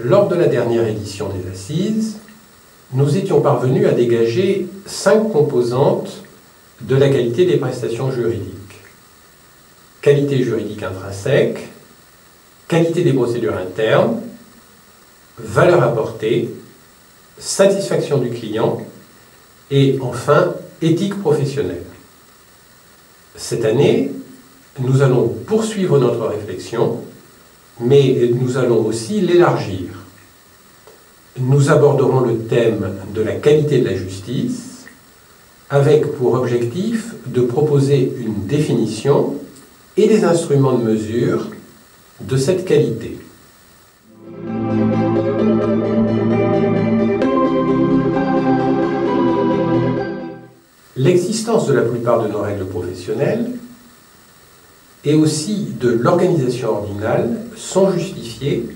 Lors de la dernière édition des Assises, nous étions parvenus à dégager 5 composantes de la qualité des prestations juridiques. Qualité juridique intrinsèque, qualité des procédures internes, valeur apportée, satisfaction du client et enfin éthique professionnelle. Cette année, nous allons poursuivre notre réflexion, mais nous allons aussi l'élargir. Nous aborderons le thème de la qualité de la justice avec pour objectif de proposer une définition et des instruments de mesure de cette qualité. L'existence de la plupart de nos règles professionnelles et aussi de l'organisation ordinale sont justifiées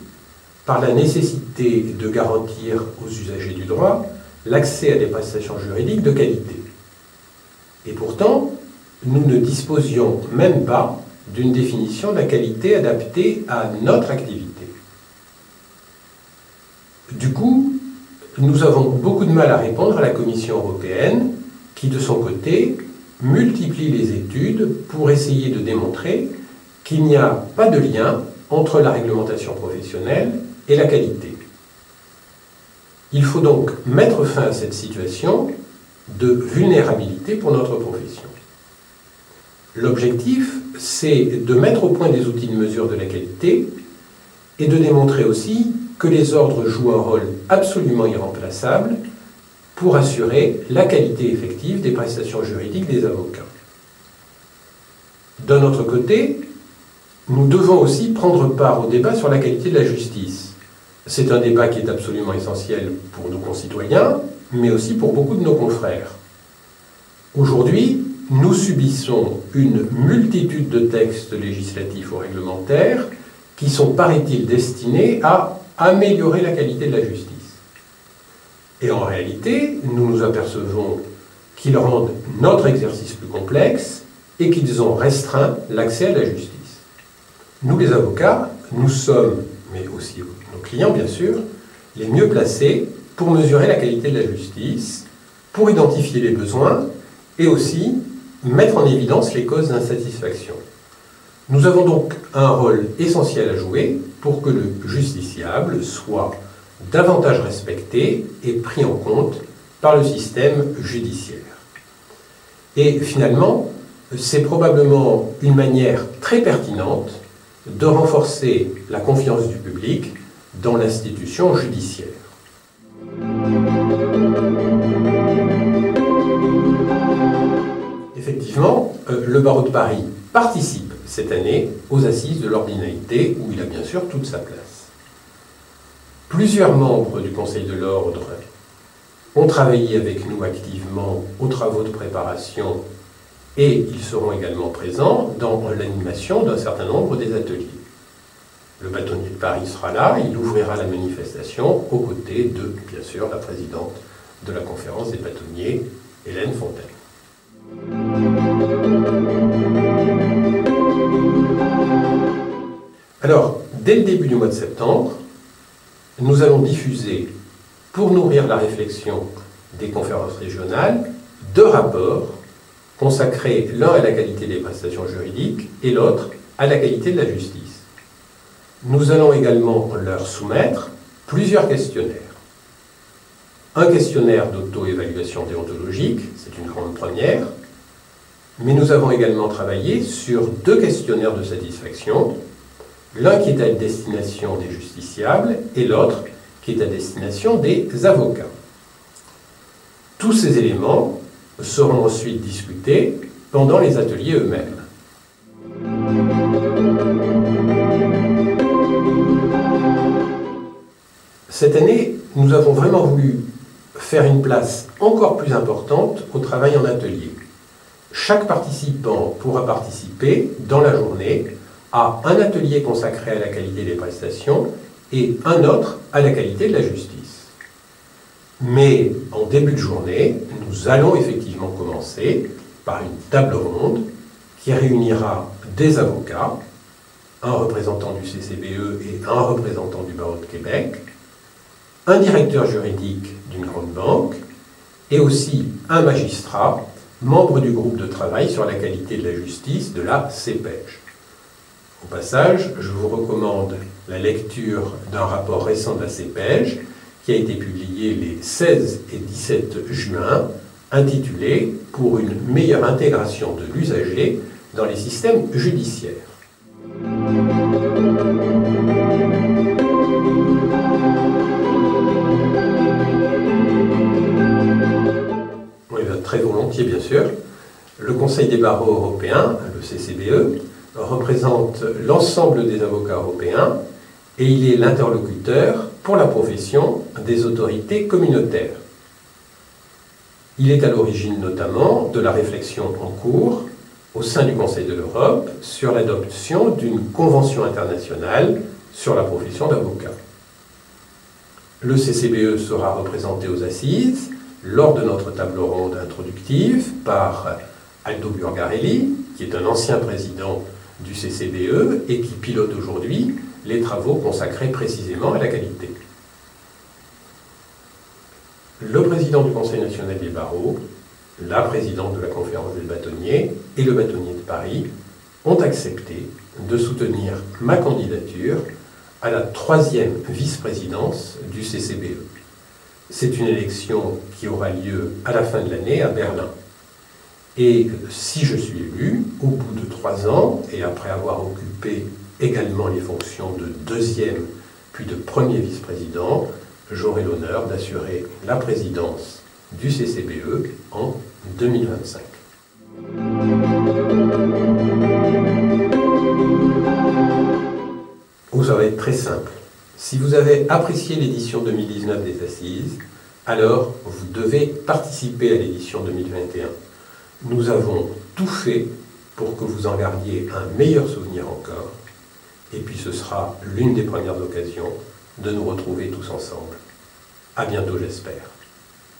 par la nécessité de garantir aux usagers du droit l'accès à des prestations juridiques de qualité. Et pourtant, nous ne disposions même pas d'une définition de la qualité adaptée à notre activité. Du coup, nous avons beaucoup de mal à répondre à la Commission européenne qui, de son côté, multiplie les études pour essayer de démontrer qu'il n'y a pas de lien entre la réglementation professionnelle et la qualité. Il faut donc mettre fin à cette situation de vulnérabilité pour notre profession. L'objectif, c'est de mettre au point des outils de mesure de la qualité et de démontrer aussi que les ordres jouent un rôle absolument irremplaçable pour assurer la qualité effective des prestations juridiques des avocats. D'un autre côté, nous devons aussi prendre part au débat sur la qualité de la justice. C'est un débat qui est absolument essentiel pour nos concitoyens, mais aussi pour beaucoup de nos confrères. Aujourd'hui, nous subissons une multitude de textes législatifs ou réglementaires qui sont, paraît-il, destinés à améliorer la qualité de la justice. Et en réalité, nous nous apercevons qu'ils rendent notre exercice plus complexe et qu'ils ont restreint l'accès à la justice. Nous, les avocats, nous sommes, mais aussi nos clients bien sûr, les mieux placés pour mesurer la qualité de la justice, pour identifier les besoins et aussi mettre en évidence les causes d'insatisfaction. Nous avons donc un rôle essentiel à jouer pour que le justiciable soit davantage respecté et pris en compte par le système judiciaire. Et finalement, c'est probablement une manière très pertinente de renforcer la confiance du public dans l'institution judiciaire. Effectivement, le barreau de Paris participe cette année aux assises de l'ordinalité où il a bien sûr toute sa place. Plusieurs membres du Conseil de l'Ordre ont travaillé avec nous activement aux travaux de préparation et ils seront également présents dans l'animation d'un certain nombre des ateliers. Le bâtonnier de Paris sera là, il ouvrira la manifestation aux côtés de, bien sûr, la présidente de la conférence des bâtonniers, Hélène Fontaine. Alors, dès le début du mois de septembre, nous allons diffuser, pour nourrir la réflexion des conférences régionales, 2 rapports consacrés l'un à la qualité des prestations juridiques et l'autre à la qualité de la justice. Nous allons également leur soumettre plusieurs questionnaires. Un questionnaire d'auto-évaluation déontologique, c'est une grande première, mais nous avons également travaillé sur 2 questionnaires de satisfaction, l'un qui est à destination des justiciables et l'autre qui est à destination des avocats. Tous ces éléments seront ensuite discutés pendant les ateliers eux-mêmes. Cette année, nous avons vraiment voulu faire une place encore plus importante au travail en atelier. Chaque participant pourra participer dans la journée à un atelier consacré à la qualité des prestations et un autre à la qualité de la justice. Mais en début de journée, nous allons effectivement commencer par une table ronde qui réunira des avocats, un représentant du CCBE et un représentant du barreau de Québec, un directeur juridique d'une grande banque et aussi un magistrat, membre du groupe de travail sur la qualité de la justice de la CEPEJ. Au passage, je vous recommande la lecture d'un rapport récent de la CEPEJ qui a été publié les 16 et 17 juin, intitulé « Pour une meilleure intégration de l'usager dans les systèmes judiciaires ». Oui, très volontiers, bien sûr. Le Conseil des barreaux européens, le CCBE, représente l'ensemble des avocats européens et il est l'interlocuteur pour la profession des autorités communautaires. Il est à l'origine notamment de la réflexion en cours au sein du Conseil de l'Europe sur l'adoption d'une convention internationale sur la profession d'avocat. Le CCBE sera représenté aux assises lors de notre table ronde introductive par Aldo Burgarelli, qui est un ancien président du CCBE et qui pilote aujourd'hui les travaux consacrés précisément à la qualité. Le président du Conseil national des barreaux, la présidente de la conférence des bâtonniers et le bâtonnier de Paris ont accepté de soutenir ma candidature à la 3e vice-présidence du CCBE. C'est une élection qui aura lieu à la fin de l'année à Berlin. Et si je suis élu, au bout de 3 ans, et après avoir occupé également les fonctions de 2e puis de 1er vice-président, j'aurai l'honneur d'assurer la présidence du CCBE en 2025. Oh, ça va être très simple. Si vous avez apprécié l'édition 2019 des Assises, alors vous devez participer à l'édition 2021. Nous avons tout fait pour que vous en gardiez un meilleur souvenir encore. Et puis ce sera l'une des premières occasions de nous retrouver tous ensemble. À bientôt, j'espère.